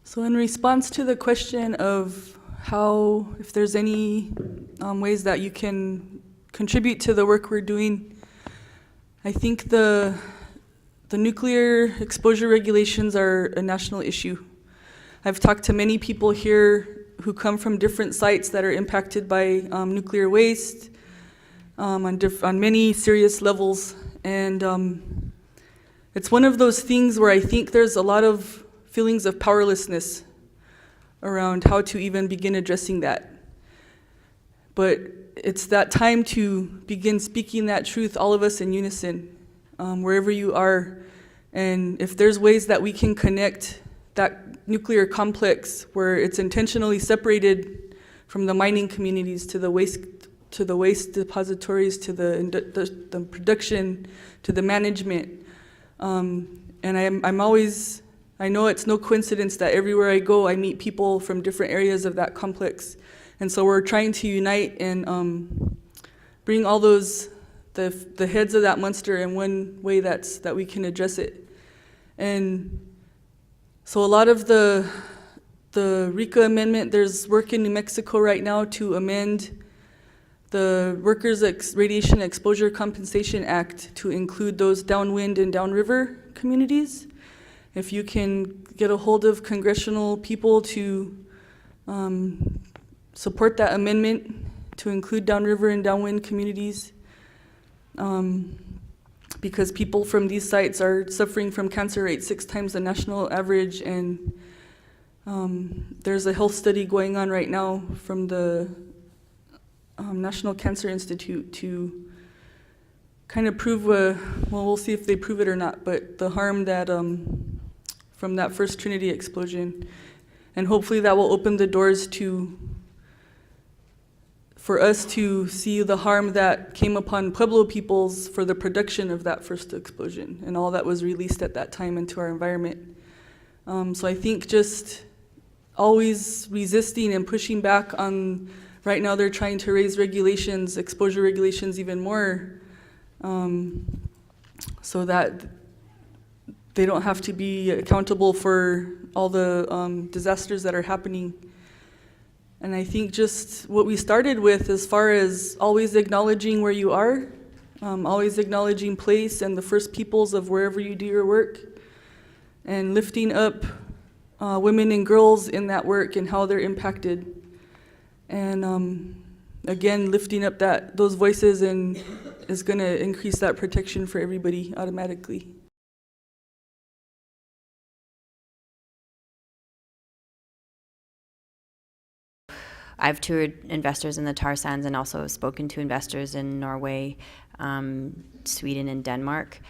So in response to the question of how, if there's any ways that you can contribute to the work we're doing, I think the nuclear exposure regulations are a national issue. I've talked to many people here who come from different sites that are impacted by nuclear waste on many serious levels. And it's one of those things where I think there's a lot of feelings of powerlessness around how to even begin addressing that. But it's that time to begin speaking that truth, all of us in unison, wherever you are. And if there's ways that we can connect that nuclear complex where it's intentionally separated from the mining communities to the waste depositories, to the production, to the management. And I know it's no coincidence that everywhere I go, I meet people from different areas of that complex. And so we're trying to unite and bring all those, the heads of that monster in one way that we can address it. And so a lot of the RECA amendment, there's work in New Mexico right now to amend the Workers' Radiation Exposure Compensation Act to include those downwind and downriver communities. If you can get a hold of congressional people to support that amendment to include downriver and downwind communities, because people from these sites are suffering from cancer rates 6 times the national average, and there's a health study going on right now from the National Cancer Institute to kind of prove, well, we'll see if they prove it or not, but the harm that from that first Trinity explosion. And hopefully that will open the doors for us to see the harm that came upon Pueblo peoples for the production of that first explosion and all that was released at that time into our environment. So I think just always resisting and pushing back on, right now they're trying to raise regulations, exposure regulations even more, so that they don't have to be accountable for all the disasters that are happening. And I think just what we started with, as far as always acknowledging where you are, always acknowledging place and the first peoples of wherever you do your work, and lifting up women and girls in that work and how they're impacted. And again, lifting up those voices and is going to increase that protection for everybody automatically. I've toured investors in the tar sands and also spoken to investors in Norway, Sweden, and Denmark.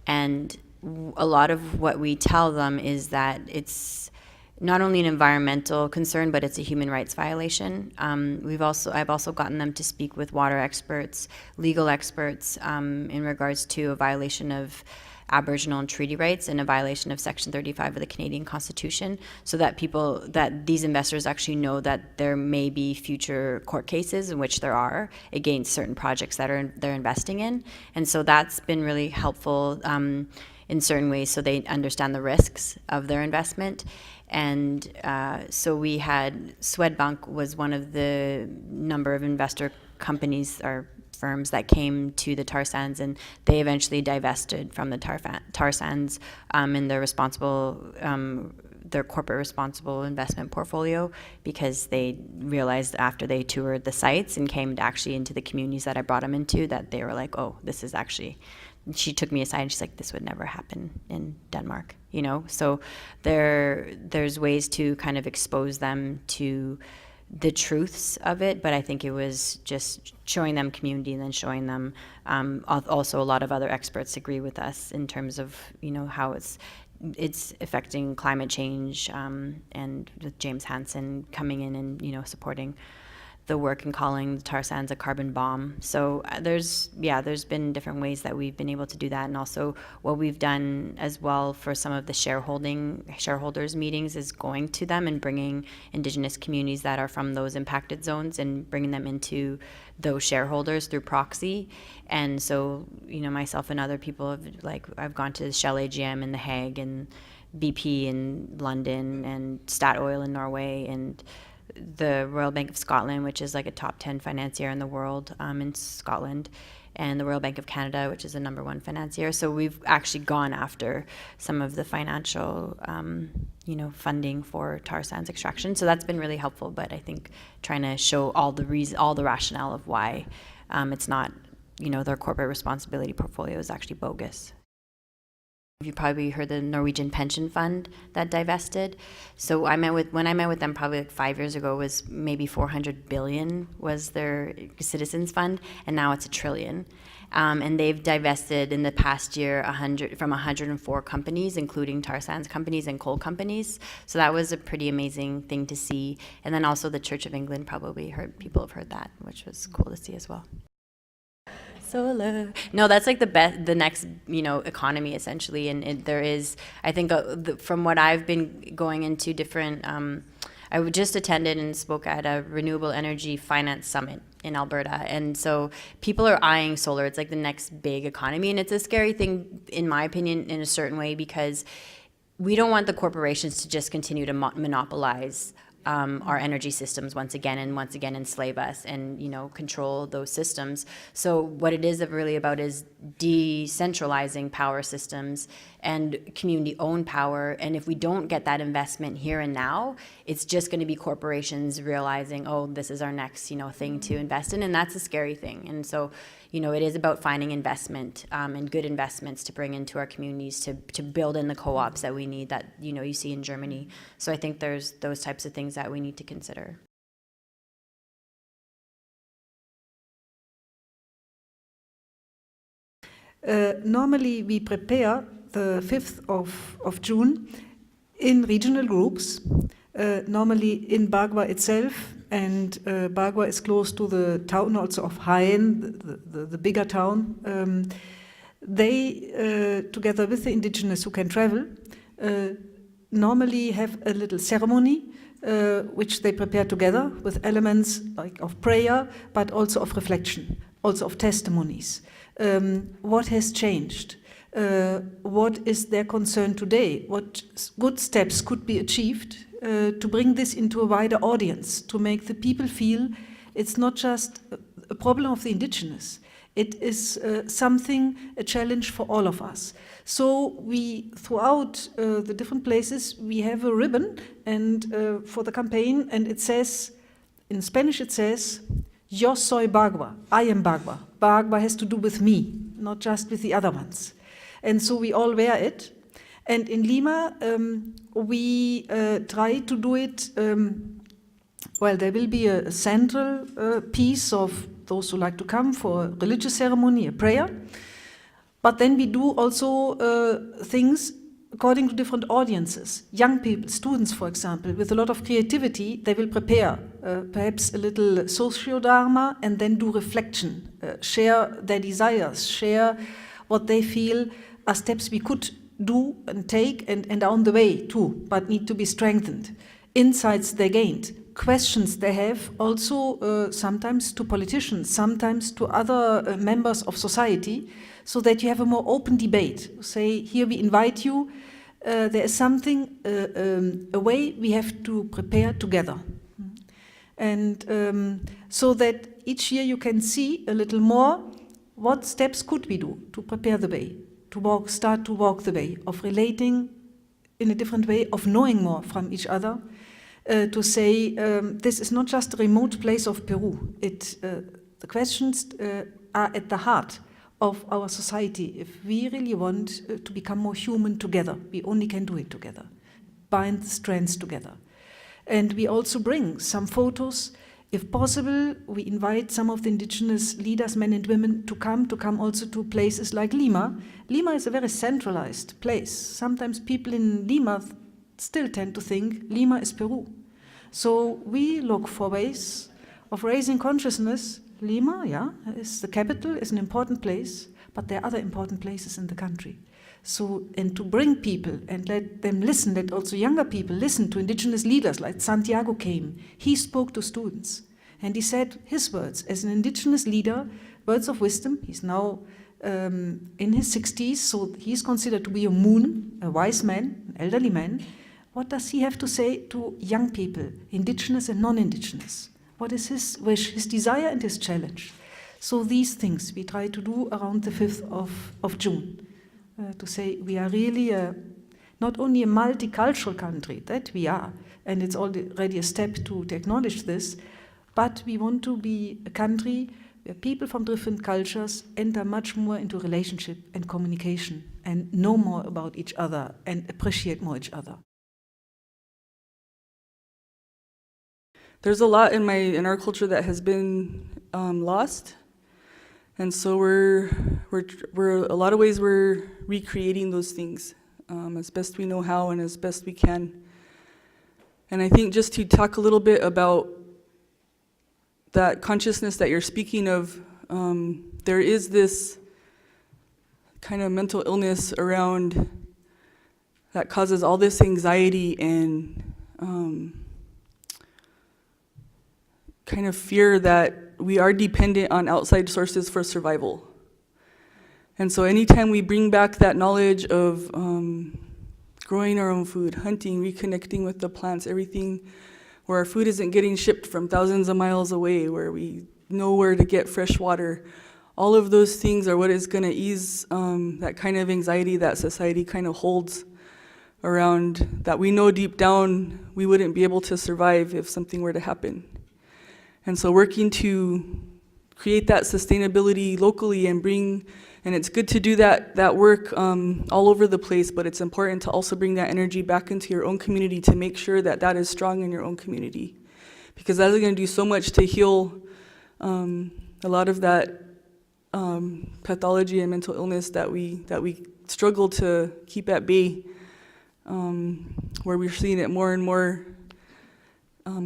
And a lot of what we tell them is that it's not only an environmental concern, but it's a human rights violation. I've also gotten them to speak with water experts, legal experts, in regards to a violation of Aboriginal and treaty rights and a violation of Section 35 of the Canadian Constitution, so that these investors actually know that there may be future court cases, in which there are, against certain projects that they're investing in. And so that's been really helpful in certain ways, so they understand the risks of their investment. And so we had Swedbank was one of the number of investor companies or firms that came to the tar sands, and they eventually divested from the tar sands in their corporate responsible investment portfolio, because they realized after they toured the sites and came actually into the communities that I brought them into, that they were like, oh, this is actually, she took me aside and she's like, this would never happen in Denmark, you know? So there's ways to kind of expose them to the truths of it, but I think it was just showing them community and then showing them, also a lot of other experts agree with us in terms of, you know, how it's affecting climate change, and with James Hansen coming in and, you know, supporting the work and calling the tar sands a carbon bomb. So there's been different ways that we've been able to do that, and also what we've done as well for some of the shareholders meetings is going to them and bringing Indigenous communities that are from those impacted zones and bringing them into those shareholders through proxy. And so, myself and other people I've gone to Shell AGM in The Hague and BP in London and Statoil in Norway and the Royal Bank of Scotland, which is like a top 10 financier in the world in Scotland, and the Royal Bank of Canada, which is the #1 financier. So we've actually gone after some of the financial, funding for tar sands extraction. So that's been really helpful. But I think trying to show all the rationale of why it's not, their corporate responsibility portfolio is actually bogus. You probably heard the Norwegian pension fund that divested. So when I met with them probably 5 years ago, was maybe 400 billion was their citizens fund, and now it's $1 trillion. And they've divested in the past year 104 companies, including tar sands companies and coal companies. So that was a pretty amazing thing to see. And then also the Church of England people have heard that, which was cool to see as well. Solar. No, that's like the next, economy essentially. And there is, I think, from what I've been going into different, I just attended and spoke at a renewable energy finance summit in Alberta. And so people are eyeing solar. It's like the next big economy. And it's a scary thing, in my opinion, in a certain way, because we don't want the corporations to just continue to monopolize our energy systems once again enslave us and control those systems. So what it is really about is decentralizing power systems and community-owned power. And if we don't get that investment here and now, it's just going to be corporations realizing, oh, this is our next thing to invest in, and that's a scary thing. And so it is about finding investment and good investments to bring into our communities to build in the co-ops that we need, that you see in Germany. So I think there's those types of things that we need to consider. Normally we prepare the 5th of June in regional groups, normally in Bagua itself. And Bagua is close to the town also of Jaén, the bigger town. They, together with the indigenous who can travel, normally have a little ceremony which they prepare together with elements like of prayer, but also of reflection, also of testimonies. What has changed? What is their concern today? What good steps could be achieved to bring this into a wider audience, to make the people feel it's not just a problem of the indigenous. It is a challenge for all of us. So we, throughout the different places, we have a ribbon and for the campaign, and it says, in Spanish it says, Yo soy Bagua, I am Bagua. Bagua has to do with me, not just with the other ones. And so we all wear it. And in Lima, we try to do it, well, there will be a central piece of those who like to come for a religious ceremony, a prayer. But then we do also things according to different audiences. Young people, students, for example, with a lot of creativity, they will prepare perhaps a little socio-dharma and then do reflection, share their desires, share what they feel are steps we could do and take and are on the way too, but need to be strengthened. Insights they gained, questions they have also sometimes to politicians, sometimes to other members of society, so that you have a more open debate. Say, here we invite you, there is something, a way we have to prepare together. And so that each year you can see a little more what steps could we do to prepare the way, to start to walk the way of relating in a different way, of knowing more from each other, to say this is not just a remote place of Peru. The questions are at the heart of our society. If we really want to become more human together, we only can do it together, bind the strands together. And we also bring some photos. If possible, we invite some of the indigenous leaders, men and women, to come also to places like Lima. Lima is a very centralized place. Sometimes people in Lima still tend to think Lima is Peru. So we look for ways of raising consciousness, Lima, yeah, is the capital, is an important place, but there are other important places in the country. So, and to bring people and let them listen, let also younger people listen to indigenous leaders, like Santiago came. He spoke to students, and he said his words as an indigenous leader, words of wisdom. He's now in his 60s, so he's considered to be a moon, a wise man, an elderly man. What does he have to say to young people, indigenous and non-indigenous? What is his wish, his desire, and his challenge? So these things we try to do around the 5th of June, to say we are really not only a multicultural country, that we are, and it's already a step to acknowledge this, but we want to be a country where people from different cultures enter much more into relationship and communication and know more about each other and appreciate more each other. There's a lot in our culture that has been lost, and so we're a lot of ways we're recreating those things as best we know how and as best we can. And I think just to talk a little bit about that consciousness that you're speaking of, there is this kind of mental illness around that causes all this anxiety and kind of fear that we are dependent on outside sources for survival. And so anytime we bring back that knowledge of growing our own food, hunting, reconnecting with the plants, everything, where our food isn't getting shipped from thousands of miles away, where we know where to get fresh water, all of those things are what is going to ease that kind of anxiety that society kind of holds around, that we know deep down we wouldn't be able to survive if something were to happen. And so working to create that sustainability locally and it's good to do that work all over the place, but it's important to also bring that energy back into your own community to make sure that that is strong in your own community. Because that is going to do so much to heal a lot of that pathology and mental illness that we struggle to keep at bay, where we're seeing it more and more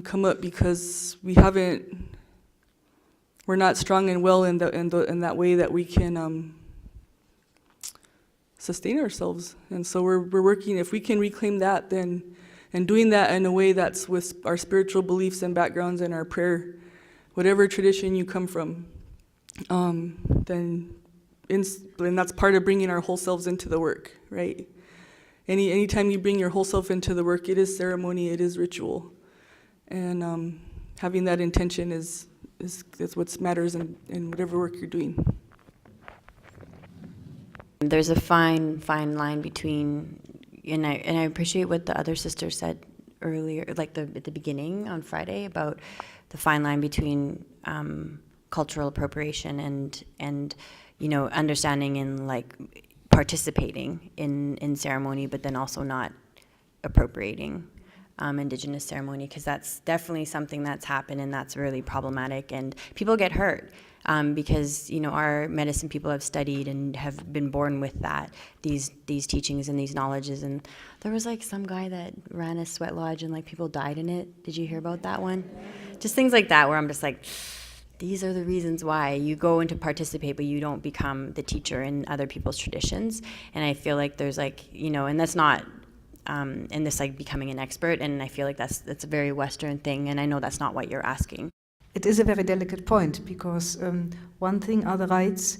come up because we're not strong and well in that way that we can sustain ourselves. And so we're working, if we can reclaim that, then, and doing that in a way that's with our spiritual beliefs and backgrounds and our prayer, whatever tradition you come from, then that's part of bringing our whole selves into the work, right? Anytime you bring your whole self into the work, it is ceremony, it is ritual. And having that intention is what matters in whatever work you're doing. There's a fine line between, and I appreciate what the other sister said earlier, like at the beginning on Friday, about the fine line between cultural appropriation and understanding and like participating in ceremony, but then also not appropriating indigenous ceremony, because that's definitely something that's happened and that's really problematic, and people get hurt because our medicine people have studied and have been born with these teachings and these knowledges. And there was like some guy that ran a sweat lodge and like people died in it. Did you hear about that one? Just things like that where I'm just like, these are the reasons why you go in to participate, but you don't become the teacher in other people's traditions. And I feel like there's like, and that's not in this like becoming an expert, and I feel like that's a very Western thing, and I know that's not what you're asking. It is a very delicate point, because one thing are the rights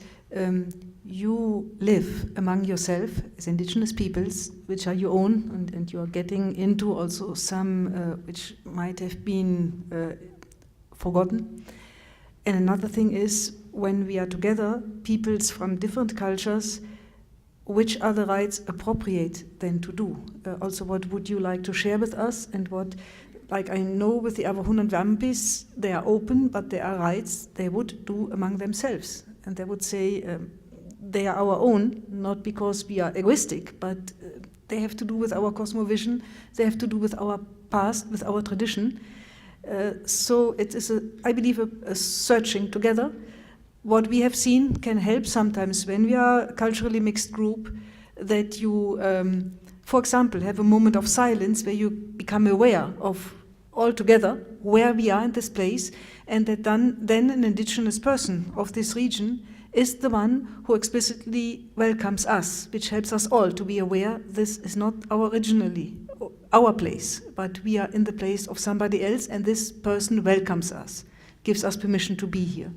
you live among yourself as indigenous peoples, which are your own, and you are getting into also some which might have been forgotten. And another thing is, when we are together, peoples from different cultures, which are the rights appropriate then to do? Also, what would you like to share with us? And what, like I know with the Avahun and Wampis, they are open, but there are rights they would do among themselves. And they would say they are our own, not because we are egoistic, but they have to do with our cosmovision, they have to do with our past, with our tradition. So it is, I believe, a searching together. What we have seen can help sometimes when we are a culturally mixed group, that you, for example, have a moment of silence where you become aware of all together where we are in this place, and that then an indigenous person of this region is the one who explicitly welcomes us, which helps us all to be aware this is not our place, but we are in the place of somebody else, and this person welcomes us, gives us permission to be here.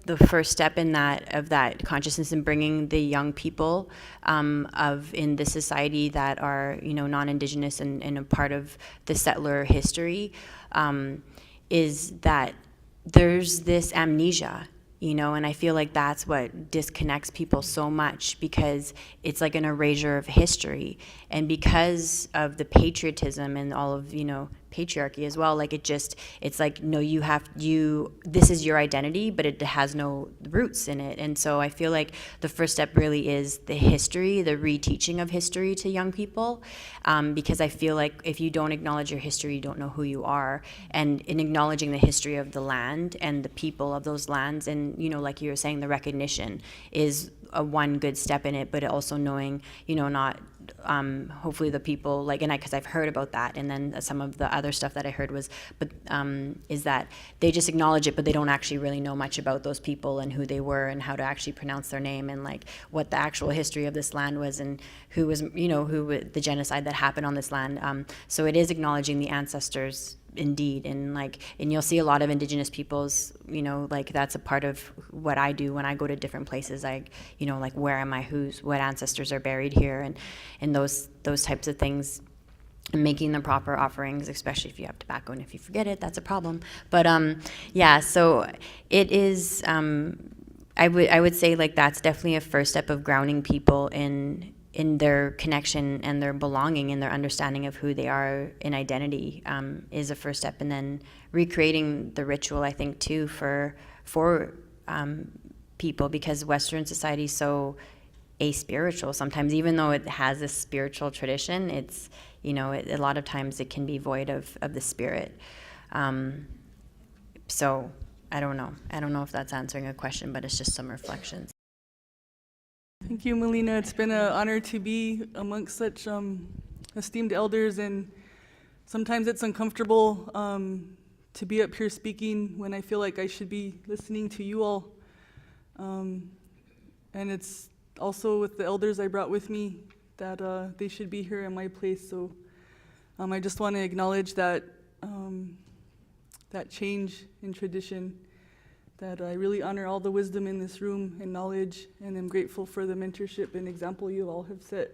The first step in that consciousness in bringing the young people in the society that are non-Indigenous and a part of the settler history is that there's this amnesia, and I feel like that's what disconnects people so much, because it's like an erasure of history, and because of the patriotism and all of patriarchy as well, like it's like, no, this is your identity, but it has no roots in it. And so I feel like the first step really is the history, the reteaching of history to young people, because I feel like if you don't acknowledge your history, you don't know who you are. And in acknowledging the history of the land and the people of those lands, and like you were saying, the recognition is one good step in it, but also knowing, not hopefully the people, because I've heard about that, and then some of the other stuff that I heard was, is that they just acknowledge it, but they don't actually really know much about those people and who they were and how to actually pronounce their name, and what the actual history of this land was, and who was, the genocide that happened on this land. So it is acknowledging the ancestors indeed, and you'll see a lot of Indigenous peoples, that's a part of what I do when I go to different places. Where am I, what ancestors are buried here, and those types of things, and making the proper offerings, especially if you have tobacco, and if you forget it, that's a problem. But yeah, so it is, I would say that's definitely a first step of grounding people in their connection and their belonging and their understanding of who they are in identity, is a first step. And then recreating the ritual, I think, too, for people, because Western society is so aspiritual sometimes, even though it has a spiritual tradition, it's, a lot of times it can be void of the spirit. So I don't know if that's answering a question, but it's just some reflections. Thank you, Melina. It's been an honor to be amongst such esteemed elders, and sometimes it's uncomfortable to be up here speaking when I feel like I should be listening to you all. And it's also with the elders I brought with me that they should be here in my place. So I just want to acknowledge that that change in tradition, that I really honor all the wisdom in this room and knowledge, and I'm grateful for the mentorship and example you all have set.